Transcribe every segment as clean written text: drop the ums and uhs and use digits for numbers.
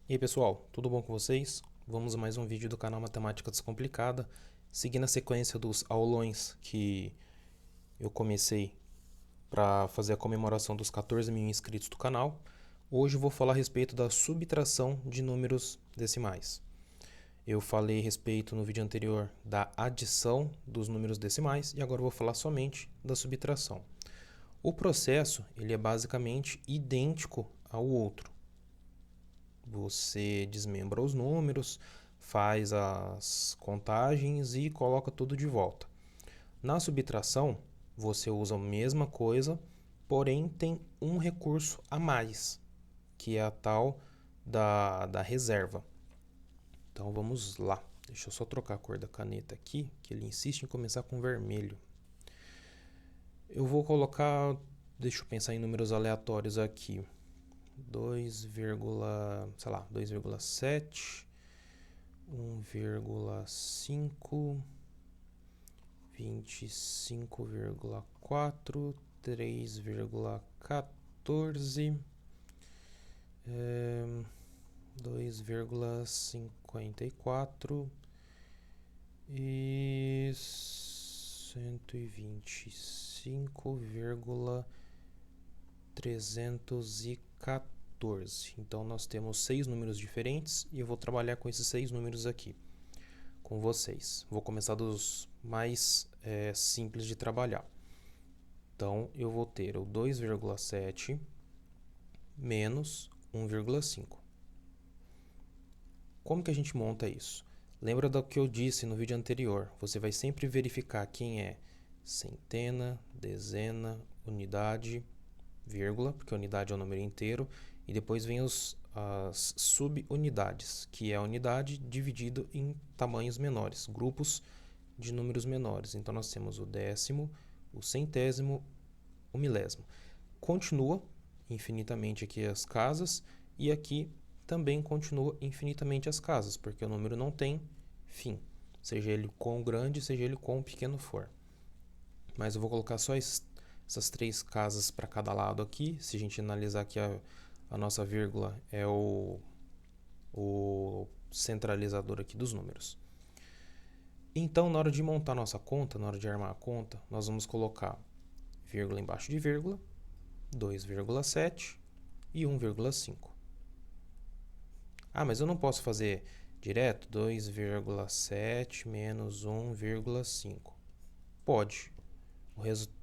E aí pessoal, tudo bom com vocês? Vamos a mais um vídeo do canal Matemática Descomplicada, seguindo a sequência dos aulões que eu comecei para fazer a comemoração dos 14 mil inscritos do canal. Hoje eu vou falar a respeito da subtração de números decimais. Eu falei a respeito no vídeo anterior da adição dos números decimais e agora eu vou falar somente da subtração. O processo ele é basicamente idêntico ao outro. Você desmembra os números, faz as contagens e coloca tudo de volta. Na subtração, você usa a mesma coisa, porém tem um recurso a mais, que é a tal da reserva. Então vamos lá. Deixa eu só trocar a cor da caneta aqui, que ele insiste em começar com vermelho. Eu vou colocar, deixa eu pensar em números aleatórios aqui. 2,7, 1,5, 25,4, 3,14, 2,54 e 125,314. Então nós temos 6 números diferentes e eu vou trabalhar com esses 6 números aqui com vocês. Vou começar dos mais simples de trabalhar. Então eu vou ter o 2,7 menos 1,5. Como que a gente monta isso? Lembra do que eu disse no vídeo anterior? Você vai sempre verificar quem é centena, dezena, unidade, vírgula, porque a unidade é o número inteiro, e depois vem as subunidades, que é a unidade dividido em tamanhos menores, grupos de números menores. Então nós temos o décimo, o centésimo, o milésimo. Continua infinitamente aqui as casas e aqui também continua infinitamente as casas, porque o número não tem fim, seja ele quão grande, seja ele quão pequeno for. Mas eu vou colocar só essas 3 casas para cada lado aqui. Se a gente analisar aqui a nossa vírgula é o centralizador aqui dos números. Então, na hora de montar a nossa conta, na hora de armar a conta, nós vamos colocar vírgula embaixo de vírgula, 2,7 e 1,5. Ah, mas eu não posso fazer direto 2,7 menos 1,5. Pode.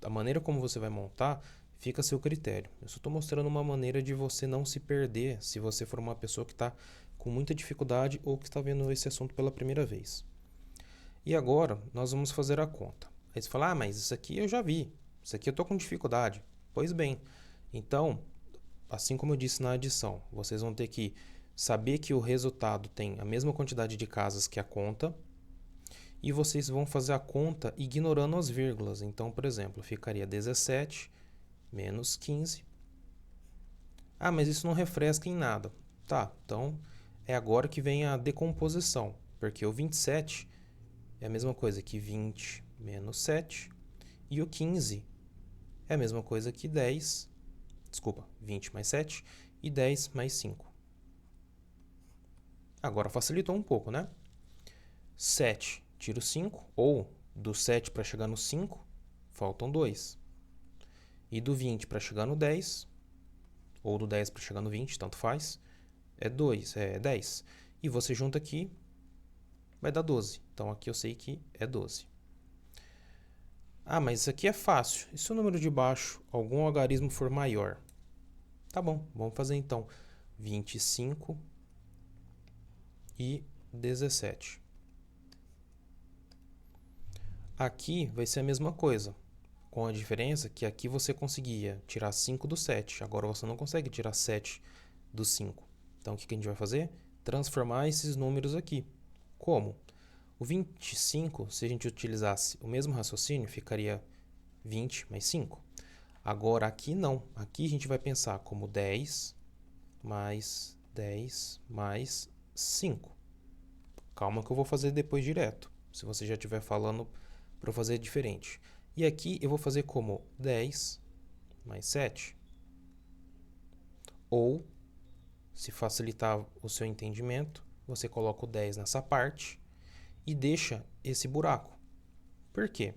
A maneira como você vai montar fica a seu critério. Eu só estou mostrando uma maneira de você não se perder se você for uma pessoa que está com muita dificuldade ou que está vendo esse assunto pela primeira vez. E agora nós vamos fazer a conta. Aí você fala, mas isso aqui eu já vi, isso aqui eu estou com dificuldade. Pois bem, então, assim como eu disse na adição, vocês vão ter que saber que o resultado tem a mesma quantidade de casas que a conta, e vocês vão fazer a conta ignorando as vírgulas. Então, por exemplo, ficaria 17 menos 15. Ah, mas isso não refresca em nada. Tá, então é agora que vem a decomposição, porque o 27 é a mesma coisa que 20 menos 7, e o 15 é a mesma coisa que 10, desculpa, 20 mais 7 e 10 mais 5. Agora facilitou um pouco, né? 7 tiro 5, ou do 7 para chegar no 5, faltam 2. E do 20 para chegar no 10, ou do 10 para chegar no 20, tanto faz, é 10. E você junta aqui, vai dar 12. Então aqui eu sei que é 12. Ah, mas isso aqui é fácil. E se o número de baixo, algum algarismo for maior? Tá bom, vamos fazer então 25 e 17. Aqui vai ser a mesma coisa, com a diferença que aqui você conseguia tirar 5 do 7, agora você não consegue tirar 7 do 5. Então o que a gente vai fazer? Transformar esses números aqui. Como? O 25, se a gente utilizasse o mesmo raciocínio, ficaria 20 mais 5. Agora aqui não, aqui a gente vai pensar como 10 mais 10 mais 5. Calma que eu vou fazer depois direto, se você já estiver falando para eu fazer diferente. E aqui eu vou fazer como 10 mais 7, ou se facilitar o seu entendimento, você coloca o 10 nessa parte e deixa esse buraco. Por quê?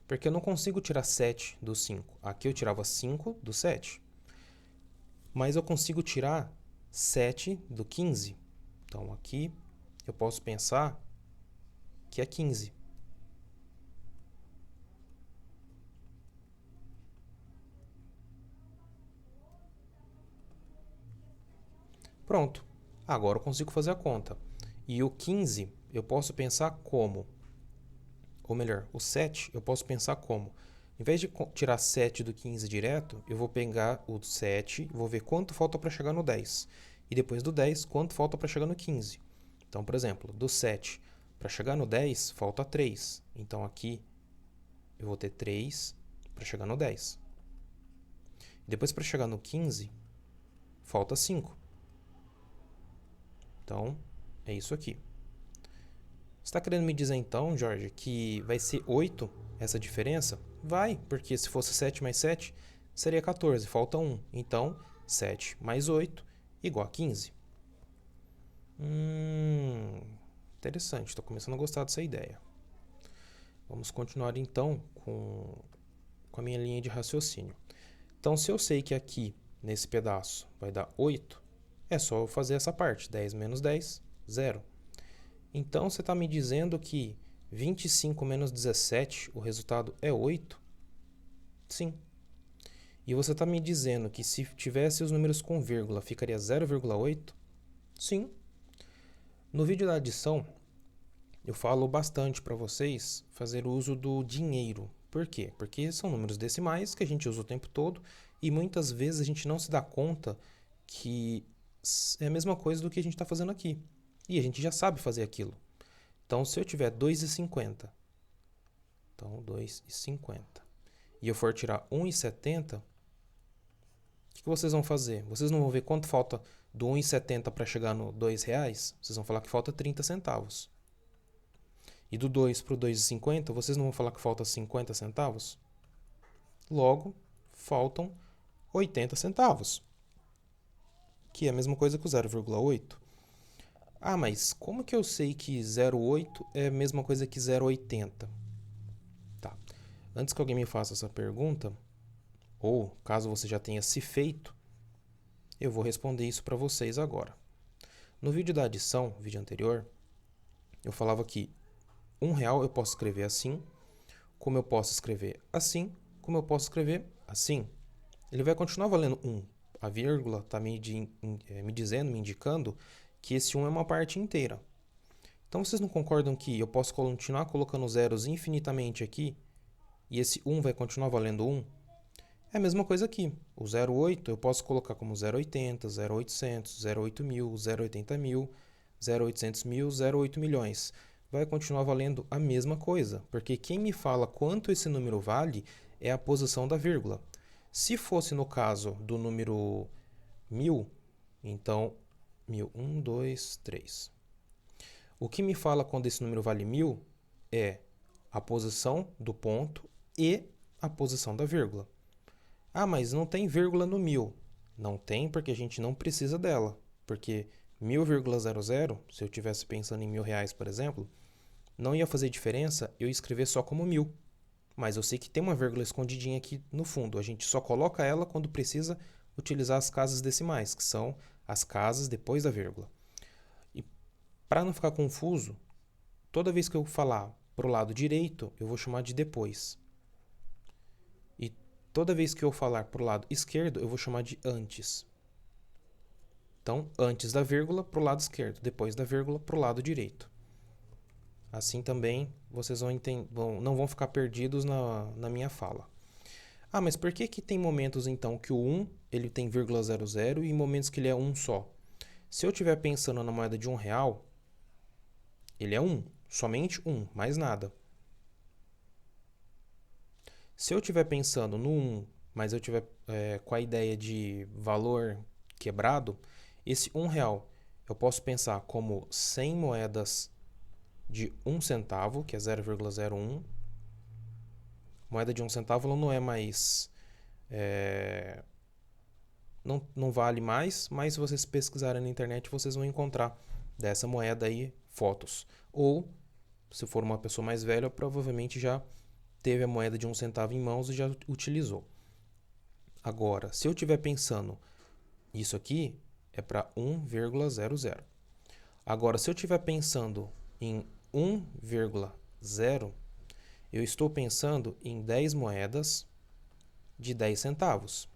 Porque eu não consigo tirar 7 do 5. Aqui eu tirava 5 do 7. Mas eu consigo tirar 7 do 15. Então, aqui eu posso pensar que é 15. Pronto. Agora eu consigo fazer a conta. E o 15 eu posso pensar como? Ou melhor, o 7 eu posso pensar como? Em vez de tirar 7 do 15 direto, eu vou pegar o 7, vou ver quanto falta para chegar no 10. E depois do 10, quanto falta para chegar no 15. Então, por exemplo, do 7 para chegar no 10, falta 3. Então, aqui eu vou ter 3 para chegar no 10. Depois, para chegar no 15, falta 5. Então, é isso aqui. Você está querendo me dizer então, Jorge, que vai ser 8 essa diferença? Vai, porque se fosse 7 mais 7, seria 14, falta 1. Então, 7 mais 8 igual a 15. Interessante, estou começando a gostar dessa ideia. Vamos continuar então com a minha linha de raciocínio. Então, se eu sei que aqui, nesse pedaço, vai dar 8, é só eu fazer essa parte. 10 menos 10, 0. Então, você está me dizendo que 25 menos 17, o resultado é 8? Sim. E você está me dizendo que se tivesse os números com vírgula, ficaria 0,8? Sim. No vídeo da adição, eu falo bastante para vocês fazer uso do dinheiro. Por quê? Porque são números decimais que a gente usa o tempo todo e muitas vezes a gente não se dá conta que é a mesma coisa do que a gente está fazendo aqui. E a gente já sabe fazer aquilo. Então, se eu tiver 2,50, então 2,50, e eu for tirar 1,70, o que vocês vão fazer? Vocês não vão ver quanto falta do 1,70 para chegar no R$2? Vocês vão falar que falta 30 centavos. E do 2 para o 2,50, vocês não vão falar que falta 50 centavos? Logo, faltam 80 centavos, que é a mesma coisa que o 0,8. Ah, mas como que eu sei que 0,8 é a mesma coisa que 0,80? Tá. Antes que alguém me faça essa pergunta, ou caso você já tenha se feito, eu vou responder isso para vocês agora. No vídeo da adição, vídeo anterior, eu falava que R$1 eu posso escrever assim, como eu posso escrever assim, como eu posso escrever assim. Ele vai continuar valendo 1. A vírgula está me indicando que esse 1 é uma parte inteira. Então, vocês não concordam que eu posso continuar colocando zeros infinitamente aqui e esse 1 vai continuar valendo 1? É a mesma coisa aqui. O 0,8 eu posso colocar como 0,80, 0,800, 0,8.000, 0,80.000, 0,800.000, 0,8 milhões. Vai continuar valendo a mesma coisa, porque quem me fala quanto esse número vale é a posição da vírgula. Se fosse no caso do número 1000, então 1000, 1, 2, 3. O que me fala quando esse número vale 1000 é a posição do ponto e a posição da vírgula. Ah, mas não tem vírgula no 1000. Não tem porque a gente não precisa dela. Porque 1000,00, se eu estivesse pensando em R$1.000, por exemplo, não ia fazer diferença eu escrever só como 1000. Mas eu sei que tem uma vírgula escondidinha aqui no fundo. A gente só coloca ela quando precisa utilizar as casas decimais, que são as casas depois da vírgula. E para não ficar confuso, toda vez que eu falar para o lado direito, eu vou chamar de depois. E toda vez que eu falar para o lado esquerdo, eu vou chamar de antes. Então, antes da vírgula para o lado esquerdo, depois da vírgula para o lado direito. Assim também vocês não vão ficar perdidos na minha fala. Ah, mas por que tem momentos então que o 1 ele tem vírgula 00 e momentos que ele é 1 só? Se eu estiver pensando na moeda de R$1, ele é 1, somente 1, mais nada. Se eu estiver pensando no 1, mas eu estiver com a ideia de valor quebrado, esse R$1 eu posso pensar como 100 moedas de 1 centavo, que é 0,01. Moeda de 1 centavo ela não é mais não vale mais, mas se vocês pesquisarem na internet, vocês vão encontrar dessa moeda aí fotos. Ou, se for uma pessoa mais velha, provavelmente já teve a moeda de 1 centavo em mãos e já utilizou. Agora, se eu estiver pensando, isso aqui é para 1,00. Agora, se eu estiver pensando em 1,0, eu estou pensando em 10 moedas de 10 centavos.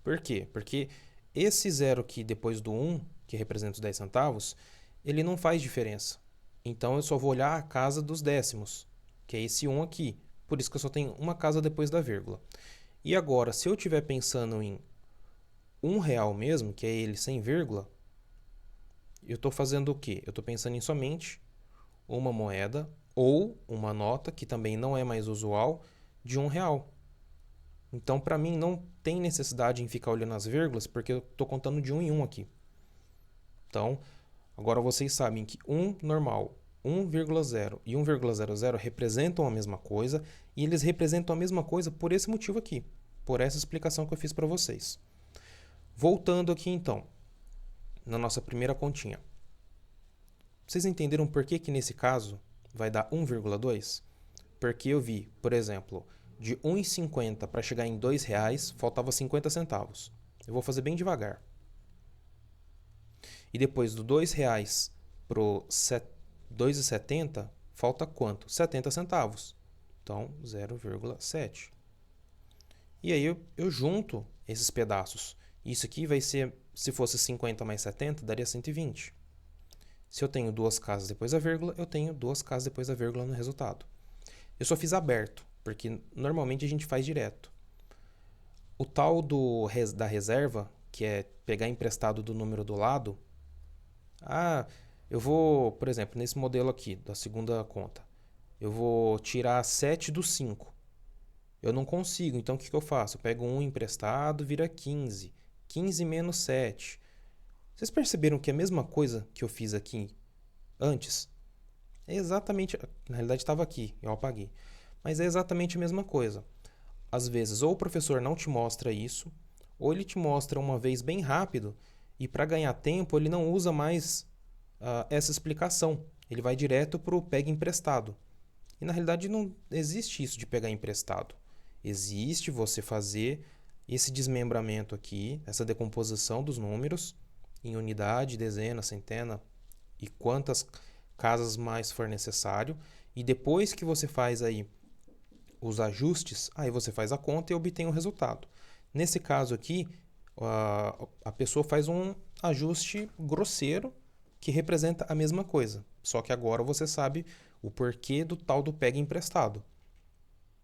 Por quê? Porque esse zero aqui depois do 1, que representa os 10 centavos, ele não faz diferença. Então eu só vou olhar a casa dos décimos, que é esse 1 aqui. Por isso que eu só tenho uma casa depois da vírgula. E agora, se eu estiver pensando em R$1 mesmo, que é ele sem vírgula, eu estou fazendo o quê? Eu estou pensando em somente uma moeda ou uma nota, que também não é mais usual, de R$1. Então, para mim, não tem necessidade em ficar olhando as vírgulas, porque eu estou contando de 1 em 1 aqui. Então, agora vocês sabem que 1 normal, 1,0 e 1,00 representam a mesma coisa, e eles representam a mesma coisa por esse motivo aqui, por essa explicação que eu fiz para vocês. Voltando aqui, então, na nossa primeira continha. Vocês entenderam por que nesse caso vai dar 1,2? Porque eu vi, por exemplo, de 1,50 para chegar em R$2, faltava 50 centavos. Eu vou fazer bem devagar. E depois do R$2 para o 2,70, falta quanto? 70 centavos. Então, 0,7. E aí eu junto esses pedaços. Isso aqui vai ser, se fosse 50 mais 70, daria 120. Se eu tenho duas casas depois da vírgula, eu tenho duas casas depois da vírgula no resultado. Eu só fiz aberto, porque normalmente a gente faz direto. O tal da reserva, que é pegar emprestado do número do lado, eu vou, por exemplo, nesse modelo aqui, da segunda conta, eu vou tirar 7 do 5. Eu não consigo, então o que eu faço? Eu pego 1 emprestado, vira 15. 15 menos 7. Vocês perceberam que é a mesma coisa que eu fiz aqui antes? É exatamente, na realidade estava aqui, eu apaguei. Mas é exatamente a mesma coisa. Às vezes, ou o professor não te mostra isso, ou ele te mostra uma vez bem rápido, e para ganhar tempo ele não usa mais essa explicação. Ele vai direto para o pega emprestado. E na realidade não existe isso de pegar emprestado. Existe você fazer esse desmembramento aqui, essa decomposição dos números em unidade, dezena, centena e quantas casas mais for necessário. E depois que você faz aí os ajustes, aí você faz a conta e obtém o resultado. Nesse caso aqui, a pessoa faz um ajuste grosseiro que representa a mesma coisa. Só que agora você sabe o porquê do tal do pega emprestado.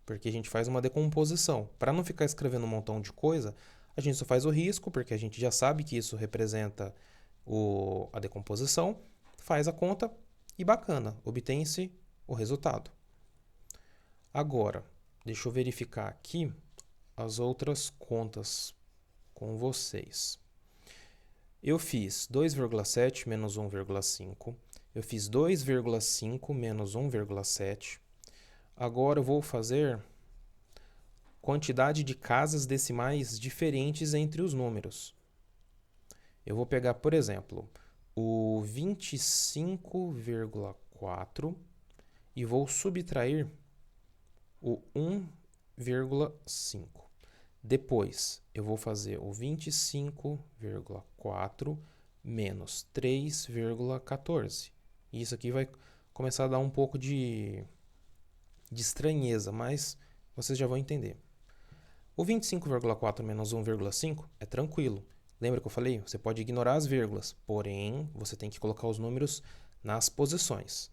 Porque a gente faz uma decomposição. Para não ficar escrevendo um montão de coisa, a gente só faz o risco, porque a gente já sabe que isso representa a decomposição, faz a conta e bacana, obtém-se o resultado. Agora, deixa eu verificar aqui as outras contas com vocês. Eu fiz 2,7 menos 1,5. Eu fiz 2,5 menos 1,7. Agora eu vou fazer quantidade de casas decimais diferentes entre os números. Eu vou pegar, por exemplo, o 25,4 e vou subtrair o 1,5. Depois, eu vou fazer o 25,4 menos 3,14. Isso aqui vai começar a dar um pouco de estranheza, mas vocês já vão entender. O 25,4 menos 1,5 é tranquilo. Lembra que eu falei? Você pode ignorar as vírgulas, porém, você tem que colocar os números nas posições.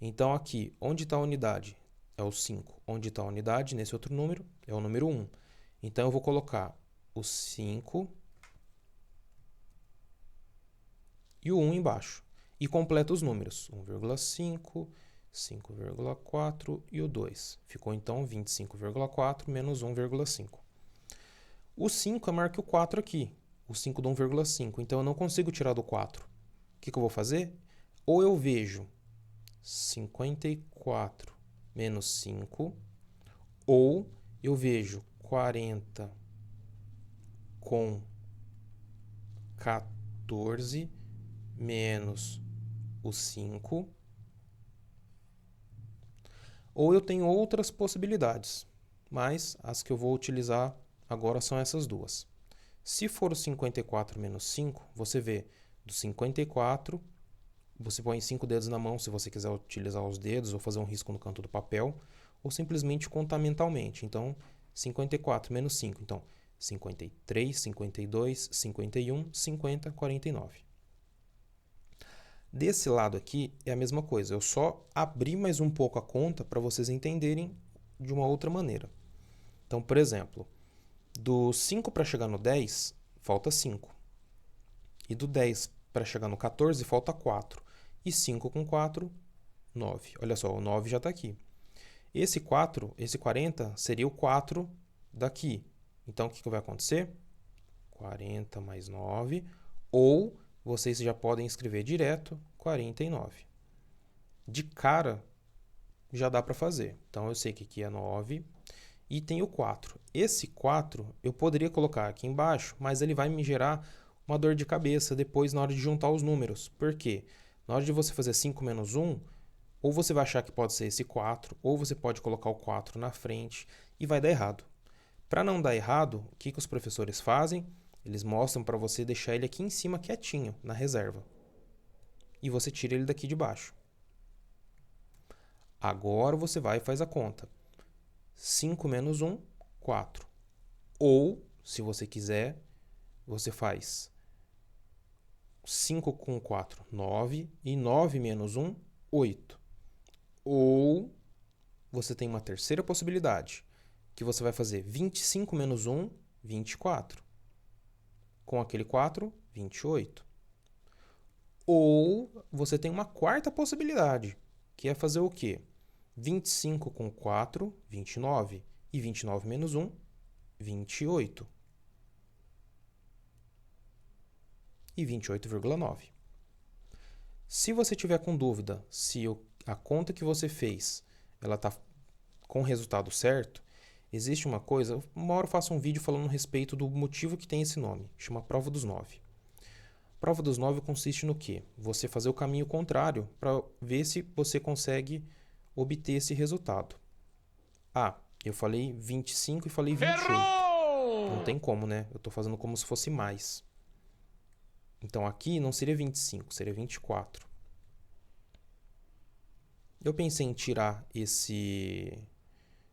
Então, aqui, onde está a unidade? É o 5. Onde está a unidade, nesse outro número, é o número 1. Então, eu vou colocar o 5 e o 1 embaixo. E completo os números. 1,5, 5,4 e o 2. Ficou, então, 25,4 menos 1,5. O 5 é maior que o 4 aqui. O 5 do 1,5. Então, eu não consigo tirar do 4. O que eu vou fazer? Ou eu vejo 54 menos 5, ou eu vejo 40 com 14 menos o 5. Ou eu tenho outras possibilidades, mas as que eu vou utilizar agora são essas duas. Se for o 54 menos 5, você vê do 54, você põe 5 dedos na mão se você quiser utilizar os dedos ou fazer um risco no canto do papel, ou simplesmente contar mentalmente. Então, 54 menos 5. Então, 53, 52, 51, 50, 49. Desse lado aqui é a mesma coisa. Eu só abri mais um pouco a conta para vocês entenderem de uma outra maneira. Então, por exemplo, do 5 para chegar no 10, falta 5. E do 10 para chegar no 14, falta 4. E 5 com 4, 9. Olha só, o 9 já está aqui. Esse 4, esse 40, seria o 4 daqui. Então, o que vai acontecer? 40 mais 9. Ou vocês já podem escrever direto 49. De cara, já dá para fazer. Então, eu sei que aqui é 9 e tem o 4. Esse 4 eu poderia colocar aqui embaixo, mas ele vai me gerar uma dor de cabeça depois na hora de juntar os números. Por quê? Na hora de você fazer 5 menos 1, ou você vai achar que pode ser esse 4, ou você pode colocar o 4 na frente e vai dar errado. Para não dar errado, o que os professores fazem? Eles mostram para você deixar ele aqui em cima quietinho, na reserva. E você tira ele daqui de baixo. Agora você vai e faz a conta. 5 menos 1, 4. Ou, se você quiser, você faz 5 com 4, 9. E 9 menos 1, 8. Ou você tem uma terceira possibilidade, que você vai fazer 25 menos 1, 24. Com aquele 4, 28. Ou você tem uma quarta possibilidade, que é fazer o quê? 25 com 4, 29. E 29 menos 1, 28. E 28,9. Se você tiver com dúvida se a conta que você fez ela está com o resultado certo, existe uma coisa, uma hora eu faço um vídeo falando a respeito do motivo que tem esse nome, chama Prova dos 9. Prova dos 9 consiste no quê? Você fazer o caminho contrário para ver se você consegue obter esse resultado. Ah, eu falei 25 e falei 28. Errou! Não tem como, né? Eu estou fazendo como se fosse mais. Então aqui não seria 25, seria 24. Eu pensei em tirar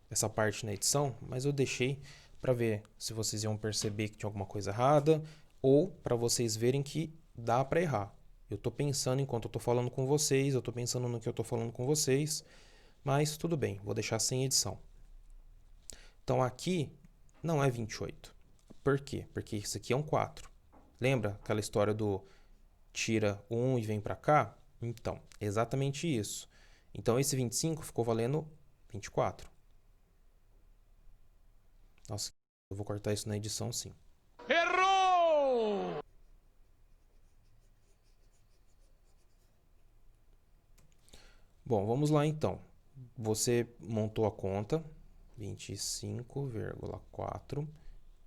essa parte na edição, mas eu deixei para ver se vocês iam perceber que tinha alguma coisa errada ou para vocês verem que dá para errar. Eu estou pensando enquanto eu estou falando com vocês, eu estou pensando no que eu estou falando com vocês, mas tudo bem, vou deixar sem edição. Então aqui não é 28. Por quê? Porque isso aqui é um 4. Lembra aquela história do tira 1 e vem para cá? Então, exatamente isso. Então esse 25 ficou valendo 24. Nossa, eu vou cortar isso na edição sim. Errou! Bom, vamos lá então. Você montou a conta, 25,4,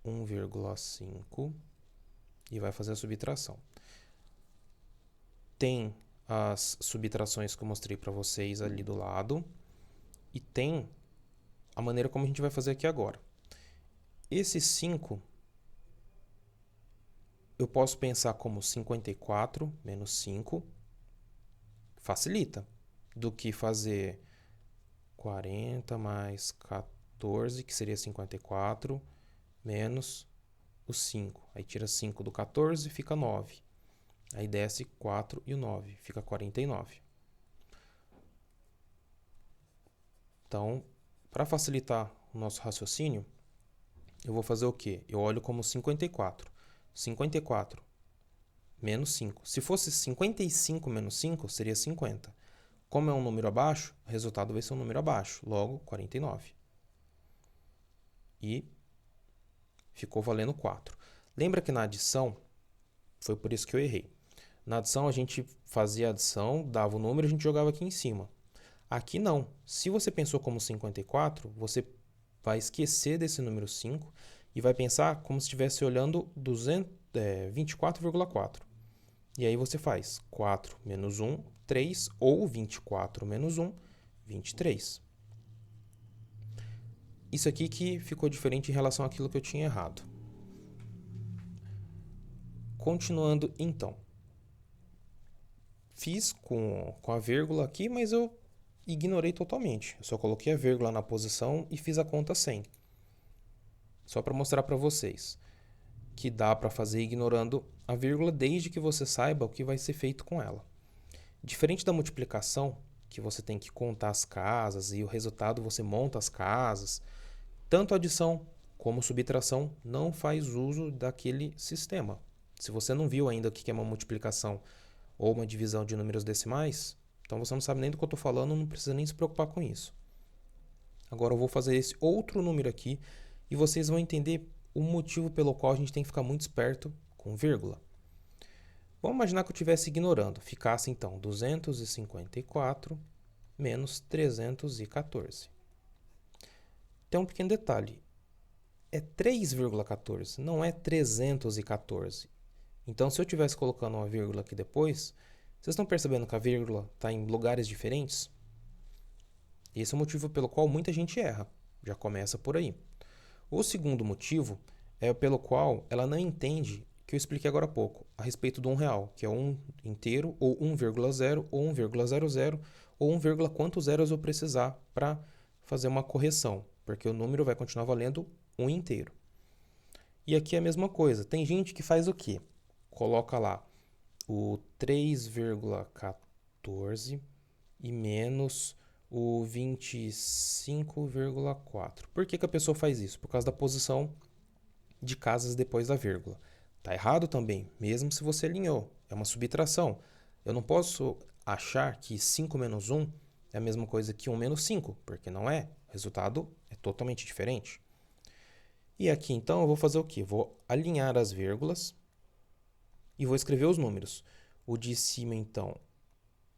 1,5 e vai fazer a subtração. Tem as subtrações que eu mostrei para vocês ali do lado e tem a maneira como a gente vai fazer aqui agora. Esse 5 eu posso pensar como 54 menos 5, facilita, do que fazer 40 mais 14, que seria 54, menos o 5. Aí tira 5 do 14, fica 9. Aí desce 4 e o 9, fica 49. Então, para facilitar o nosso raciocínio, eu vou fazer o quê? Eu olho como 54. 54 menos 5. Se fosse 55 menos 5, seria 50. Como é um número abaixo, o resultado vai ser um número abaixo, logo 49. E ficou valendo 4. Lembra que na adição, foi por isso que eu errei. Na adição a gente fazia a adição, dava o número e a gente jogava aqui em cima. Aqui não. Se você pensou como 54, você vai esquecer desse número 5 e vai pensar como se estivesse olhando 24,4. E aí você faz 4 menos 1, 3, ou 24 menos 1, 23. Isso aqui que ficou diferente em relação àquilo que eu tinha errado. Continuando, então. Fiz com a vírgula aqui, mas eu ignorei totalmente. Eu só coloquei a vírgula na posição e fiz a conta 100. Só para mostrar para vocês que dá para fazer ignorando a vírgula desde que você saiba o que vai ser feito com ela. Diferente da multiplicação, que você tem que contar as casas e o resultado você monta as casas, tanto adição como subtração não faz uso daquele sistema. Se você não viu ainda o que é uma multiplicação ou uma divisão de números decimais, então você não sabe nem do que eu estou falando, não precisa nem se preocupar com isso. Agora eu vou fazer esse outro número aqui e vocês vão entender o motivo pelo qual a gente tem que ficar muito esperto com vírgula. Vamos imaginar que eu estivesse ignorando. Ficasse então 254 menos 314. Tem um pequeno detalhe. É 3,14, não é 314. Então, se eu estivesse colocando uma vírgula aqui depois, vocês estão percebendo que a vírgula está em lugares diferentes? Esse é o motivo pelo qual muita gente erra. Já começa por aí. O segundo motivo é pelo qual ela não entende que eu expliquei agora há pouco, a respeito do 1 real, que é 1 inteiro, ou 1,0, ou 1,00, ou 1, quantos zeros eu precisar para fazer uma correção, porque o número vai continuar valendo 1 inteiro. E aqui é a mesma coisa. Tem gente que faz o quê? Coloca lá o 3,14 e menos o 25,4. Por que a pessoa faz isso? Por causa da posição de casas depois da vírgula. Tá errado também, mesmo se você alinhou. É uma subtração. Eu não posso achar que 5 menos 1 é a mesma coisa que 1 menos 5, porque não é. O resultado é totalmente diferente. E aqui, então, eu vou fazer o quê? Vou alinhar as vírgulas e vou escrever os números. O de cima, então,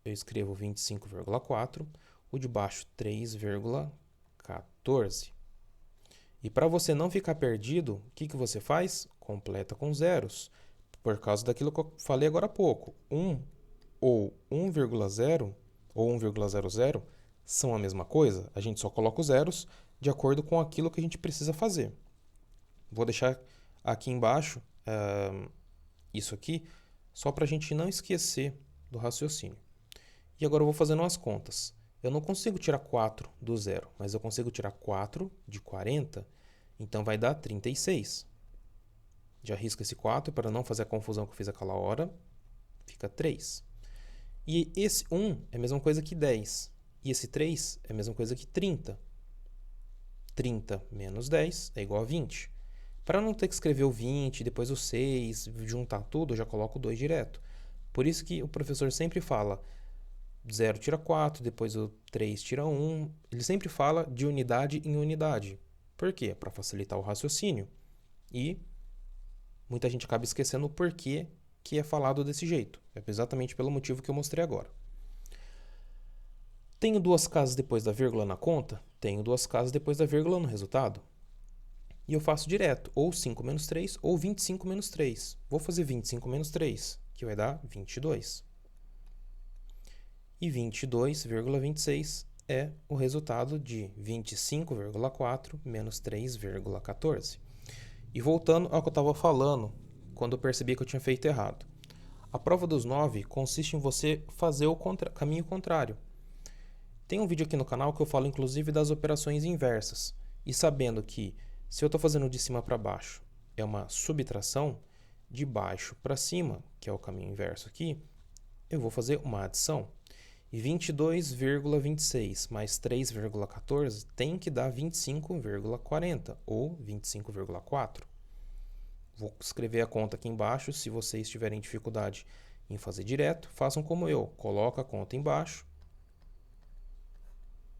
eu escrevo 25,4. O de baixo, 3,14. E para você não ficar perdido, o que você faz? Completa com zeros. Por causa daquilo que eu falei agora há pouco. 1 ou 1,0 ou 1,00 são a mesma coisa. A gente só coloca os zeros de acordo com aquilo que a gente precisa fazer. Vou deixar aqui embaixo isso aqui, só para a gente não esquecer do raciocínio. E agora eu vou fazendo as contas. Eu não consigo tirar 4 do zero, mas eu consigo tirar 4 de 40, então vai dar 36. Já risco esse 4 para não fazer a confusão que eu fiz aquela hora. Fica 3. E esse 1 é a mesma coisa que 10. E esse 3 é a mesma coisa que 30. 30 menos 10 é igual a 20. Para não ter que escrever o 20, depois o 6, juntar tudo, eu já coloco o 2 direto. Por isso que o professor sempre fala 0 tira 4, depois o 3 tira 1. Ele sempre fala de unidade em unidade. Por quê? Para facilitar o raciocínio. E muita gente acaba esquecendo o porquê que é falado desse jeito. É exatamente pelo motivo que eu mostrei agora. Tenho duas casas depois da vírgula na conta? Tenho duas casas depois da vírgula no resultado. E eu faço direto, ou 5 menos 3, ou 25 menos 3. Vou fazer 25 menos 3, que vai dar 22. E 22,26 é o resultado de 25,4 menos 3,14. E voltando ao que eu estava falando, quando eu percebi que eu tinha feito errado. A prova dos 9 consiste em você fazer o caminho contrário. Tem um vídeo aqui no canal que eu falo inclusive das operações inversas. E sabendo que se eu estou fazendo de cima para baixo é uma subtração, de baixo para cima, que é o caminho inverso aqui, eu vou fazer uma adição. E 22,26 mais 3,14 tem que dar 25,40 ou 25,4. Vou escrever a conta aqui embaixo. Se vocês tiverem dificuldade em fazer direto, façam como eu. Coloca a conta embaixo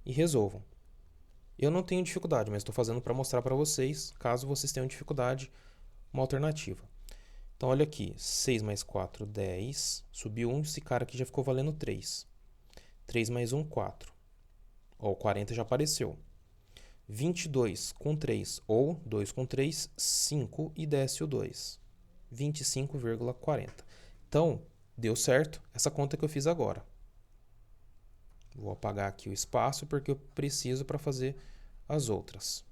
e resolvam. Eu não tenho dificuldade, mas estou fazendo para mostrar para vocês, caso vocês tenham dificuldade, uma alternativa. Então, olha aqui. 6 mais 4, 10. Subiu 1, esse cara aqui já ficou valendo 3. 3 mais 1, 4. Ó, o 40 já apareceu. 22 com 3, ou 2 com 3, 5 e desce o 2. 25,40. Então, deu certo essa conta que eu fiz agora. Vou apagar aqui o espaço porque eu preciso para fazer as outras.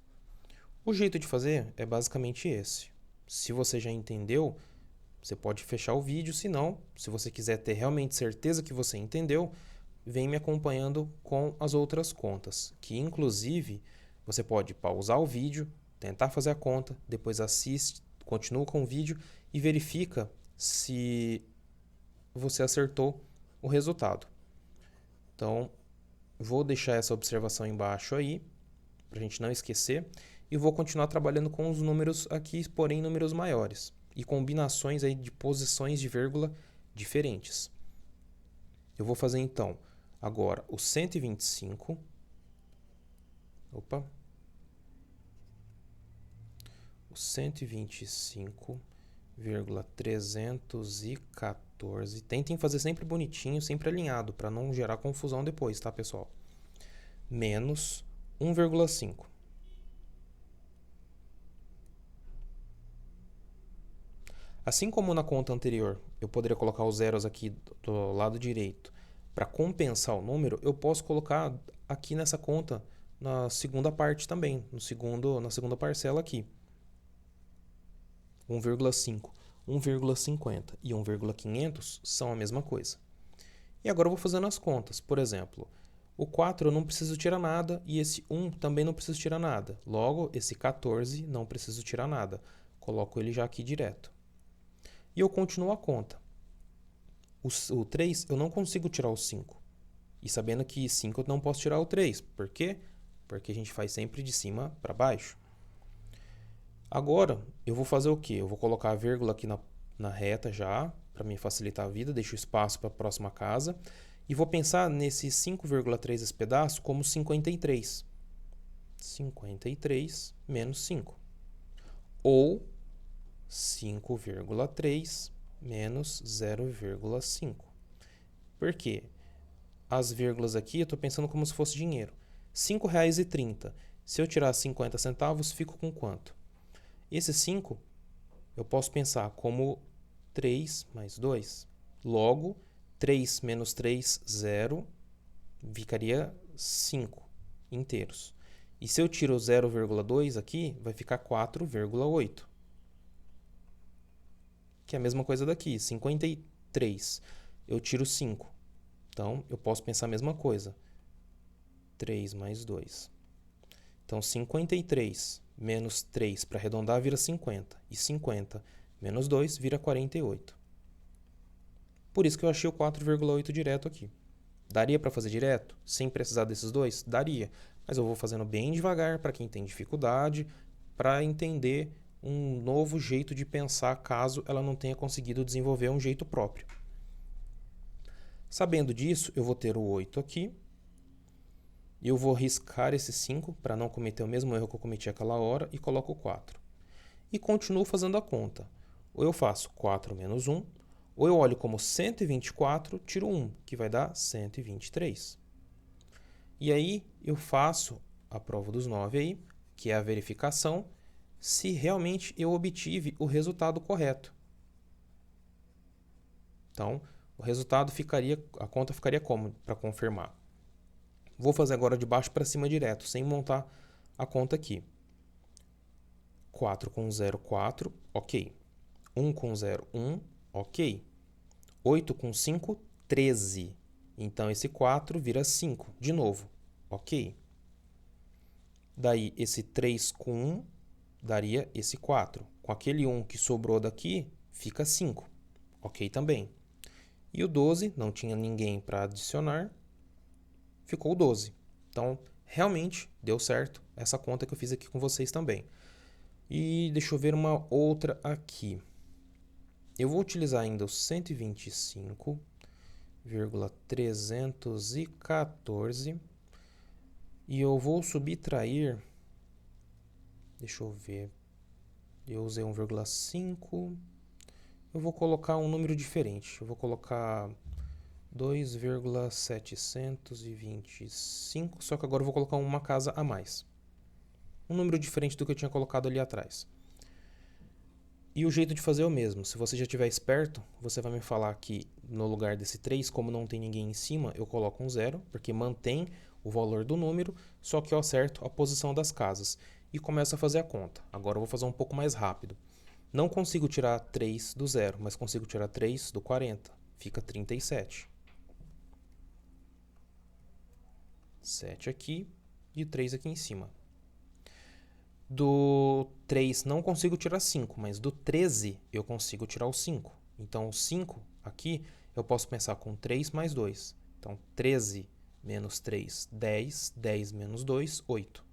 O jeito de fazer é basicamente esse. Se você já entendeu, você pode fechar o vídeo. Se não, se você quiser ter realmente certeza que você entendeu, vem me acompanhando com as outras contas, que inclusive você pode pausar o vídeo, tentar fazer a conta, depois assiste, continua com o vídeo e verifica se você acertou o resultado. Então, vou deixar essa observação embaixo aí, para a gente não esquecer, e vou continuar trabalhando com os números aqui, porém números maiores, e combinações aí de posições de vírgula diferentes. Eu vou fazer então agora o 125. Opa. O 125,314. Tentem fazer sempre bonitinho, sempre alinhado, para não gerar confusão depois, tá, pessoal? Menos 1,5. Assim como na conta anterior, eu poderia colocar os zeros aqui do lado direito para compensar o número, eu posso colocar aqui nessa conta na segunda parte também, na segunda parcela aqui. 1,5, 1,50 e 1,500 são a mesma coisa. E agora eu vou fazendo as contas. Por exemplo, o 4 eu não preciso tirar nada e esse 1 também não preciso tirar nada. Logo, esse 14 não preciso tirar nada. Coloco ele já aqui direto. E eu continuo a conta. O 3 eu não consigo tirar o 5. E sabendo que 5 eu não posso tirar o 3. Por quê? Porque a gente faz sempre de cima para baixo. Agora, eu vou fazer o quê? Eu vou colocar a vírgula aqui na reta já, para me facilitar a vida. Deixo espaço para a próxima casa. E vou pensar nesse 5,3 esse pedaço como 53. 53 menos 5. Ou 5,3 menos 0,5. Por quê? As vírgulas aqui eu estou pensando como se fosse dinheiro. R$ 5,30. Se eu tirar 50 centavos, fico com quanto? Esse 5 eu posso pensar como 3 mais 2. Logo, 3 menos 3, 0, ficaria 5 inteiros. E se eu tiro 0,2 aqui, vai ficar 4,8. Que é a mesma coisa daqui, 53. Eu tiro 5. Então, eu posso pensar a mesma coisa. 3 mais 2. Então, 53 menos 3 para arredondar vira 50. E 50 menos 2 vira 48. Por isso que eu achei o 4,8 direto aqui. Daria para fazer direto, sem precisar desses dois? Daria. Mas eu vou fazendo bem devagar para quem tem dificuldade, para entender um novo jeito de pensar caso ela não tenha conseguido desenvolver um jeito próprio. Sabendo disso, eu vou ter o 8 aqui. E eu vou riscar esse 5 para não cometer o mesmo erro que eu cometi aquela hora e coloco o 4. E continuo fazendo a conta. Ou eu faço 4 menos 1, ou eu olho como 124, tiro 1, que vai dar 123. E aí eu faço a prova dos 9 aí, que é a verificação, se realmente eu obtive o resultado correto. Então, o resultado ficaria, a conta ficaria como para confirmar? Vou fazer agora de baixo para cima direto, sem montar a conta aqui. 4 com 0, 4, ok. 1 com 0, 1, ok. 8 com 5, 13. Então, esse 4 vira 5, de novo, ok. Daí, esse 3 com 1 daria esse 4. Com aquele 1 que sobrou daqui, fica 5, ok também. E o 12, não tinha ninguém para adicionar, ficou 12. Então, realmente deu certo essa conta que eu fiz aqui com vocês também. E deixa eu ver uma outra aqui. Eu vou utilizar ainda o 125,314 e eu vou subtrair, deixa eu ver, eu usei 1,5, eu vou colocar um número diferente, eu vou colocar 2,725, só que agora eu vou colocar uma casa a mais. um número diferente do que eu tinha colocado ali atrás. E o jeito de fazer é o mesmo. Se você já estiver esperto, você vai me falar que no lugar desse 3, como não tem ninguém em cima, eu coloco um 0, porque mantém o valor do número, só que eu acerto a posição das casas. E começo a fazer a conta. Agora eu vou fazer um pouco mais rápido. Não consigo tirar 3 do 0, mas consigo tirar 3 do 40. Fica 37. 7 aqui e 3 aqui em cima. Do 3 não consigo tirar 5, mas do 13 eu consigo tirar o 5. Então, o 5 aqui eu posso pensar com 3 mais 2. Então, 13 menos 3, 10. 10 menos 2, 8.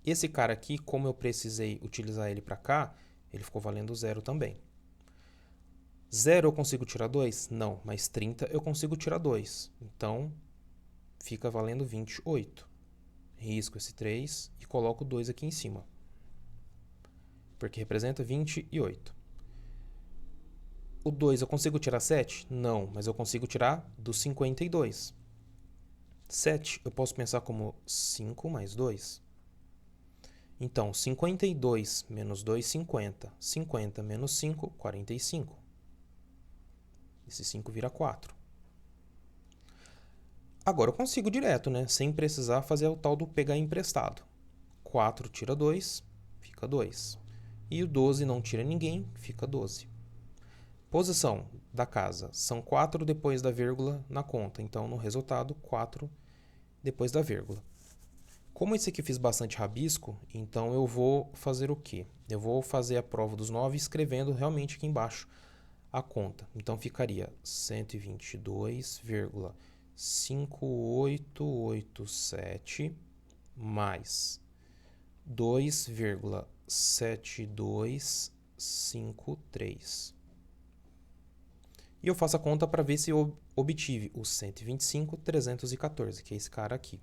Esse cara aqui, como eu precisei utilizar ele para cá, ele ficou valendo 0 também. 0 eu consigo tirar 2? Não, mas 30 eu consigo tirar 2. Então, fica valendo 28. Risco esse 3 e coloco 2 aqui em cima, porque representa 28. O 2 eu consigo tirar 7? Não, mas eu consigo tirar do 52. 7 eu posso pensar como 5 mais 2. Então, 52 menos 2, 50. 50 menos 5, 45. Esse 5 vira 4. Agora eu consigo direto, né? Sem precisar fazer o tal do pegar emprestado. 4 tira 2, fica 2. E o 12 não tira ninguém, fica 12. Posição da casa. São 4 depois da vírgula na conta. Então, no resultado, 4 depois da vírgula. Como esse aqui eu fiz bastante rabisco, então eu vou fazer o quê? Eu vou fazer a prova dos 9 escrevendo realmente aqui embaixo a conta. Então, ficaria 122,5887 mais 2,7253. E eu faço a conta para ver se eu obtive o 125,314, que é esse cara aqui.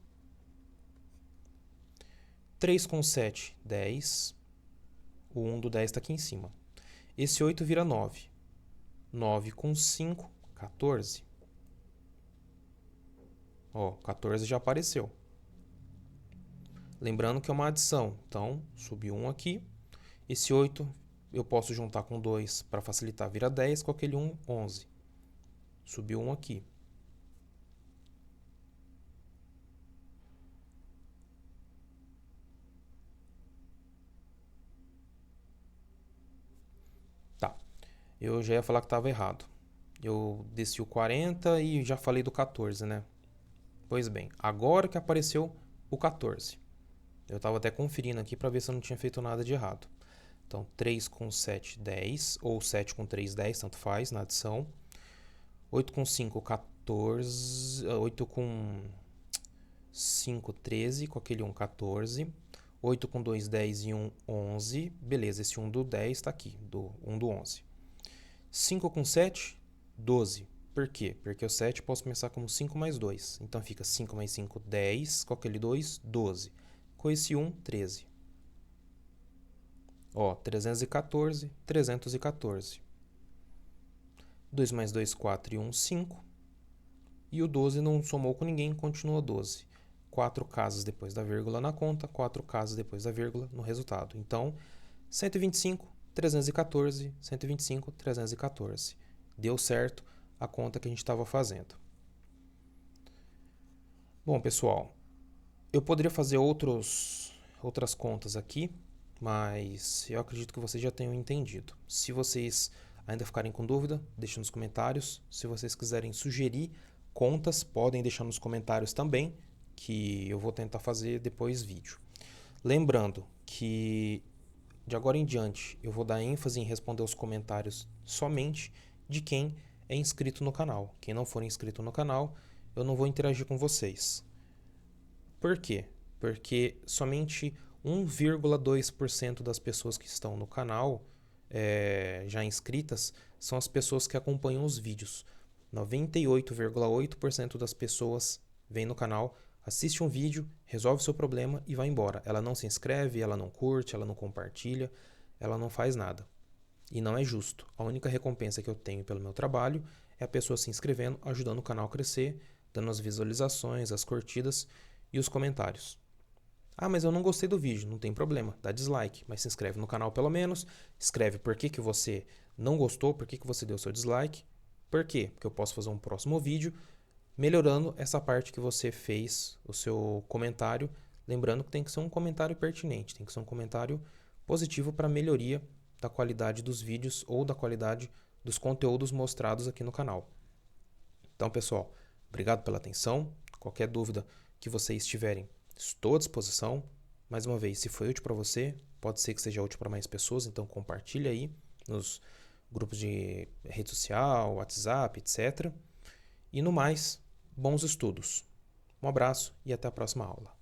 3 com 7, 10. O 1 do 10 está aqui em cima. Esse 8 vira 9. 9 com 5, 14. Ó, 14 já apareceu. Lembrando que é uma adição. Então, subiu 1 aqui. Esse 8 eu posso juntar com 2 para facilitar, vira 10. Com aquele 1, 11. Subiu 1 aqui. Tá. Eu já ia falar que estava errado. Eu desci o 40 e já falei do 14, né? Pois bem, agora que apareceu o 14. Eu estava até conferindo aqui para ver se eu não tinha feito nada de errado. Então, 3 com 7, 10. Ou 7 com 3, 10, tanto faz, na adição. 8 com 5, 14. 8 com 5, 13. Com aquele 1, 14. 8 com 2, 10 e 1, 11. Beleza, esse 1 do 10 está aqui, 1 do 11. 5 com 7, 12. Por quê? Porque o 7 eu posso pensar como 5 mais 2. Então, fica 5 mais 5, 10. Com aquele 2, 12. Com esse 1, 13. Ó, 314, 314. 2 mais 2, 4 e 1, 5. E o 12 não somou com ninguém, continua 12. 4 casas depois da vírgula na conta, 4 casas depois da vírgula no resultado. Então, 125, 314, 125, 314. Deu certo a conta que a gente estava fazendo. Bom, pessoal, eu poderia fazer outras contas aqui, mas eu acredito que vocês já tenham entendido. Se vocês ainda ficarem com dúvida, deixem nos comentários. Se vocês quiserem sugerir contas, podem deixar nos comentários também, que eu vou tentar fazer depois vídeo. Lembrando que de agora em diante eu vou dar ênfase em responder os comentários somente de quem é inscrito no canal. Quem não for inscrito no canal, eu não vou interagir com vocês. Por quê? Porque somente 1,2% das pessoas que estão no canal já inscritas são as pessoas que acompanham os vídeos. 98,8% das pessoas vêm no canal, assiste um vídeo, resolve o seu problema e vai embora. Ela não se inscreve, ela não curte, ela não compartilha, ela não faz nada. E não é justo. A única recompensa que eu tenho pelo meu trabalho é a pessoa se inscrevendo, ajudando o canal a crescer, dando as visualizações, as curtidas e os comentários. Ah, mas eu não gostei do vídeo. Não tem problema, dá dislike. Mas se inscreve no canal pelo menos. Escreve por que você não gostou, por que você deu seu dislike. Por quê? Porque eu posso fazer um próximo vídeo melhorando essa parte que você fez, o seu comentário. Lembrando que tem que ser um comentário pertinente, tem que ser um comentário positivo para melhoria da qualidade dos vídeos ou da qualidade dos conteúdos mostrados aqui no canal. Então, pessoal, obrigado pela atenção. Qualquer dúvida que vocês tiverem, estou à disposição. Mais uma vez, se foi útil para você, pode ser que seja útil para mais pessoas, então compartilhe aí nos grupos de rede social, WhatsApp, etc. E no mais, bons estudos. Um abraço e até a próxima aula.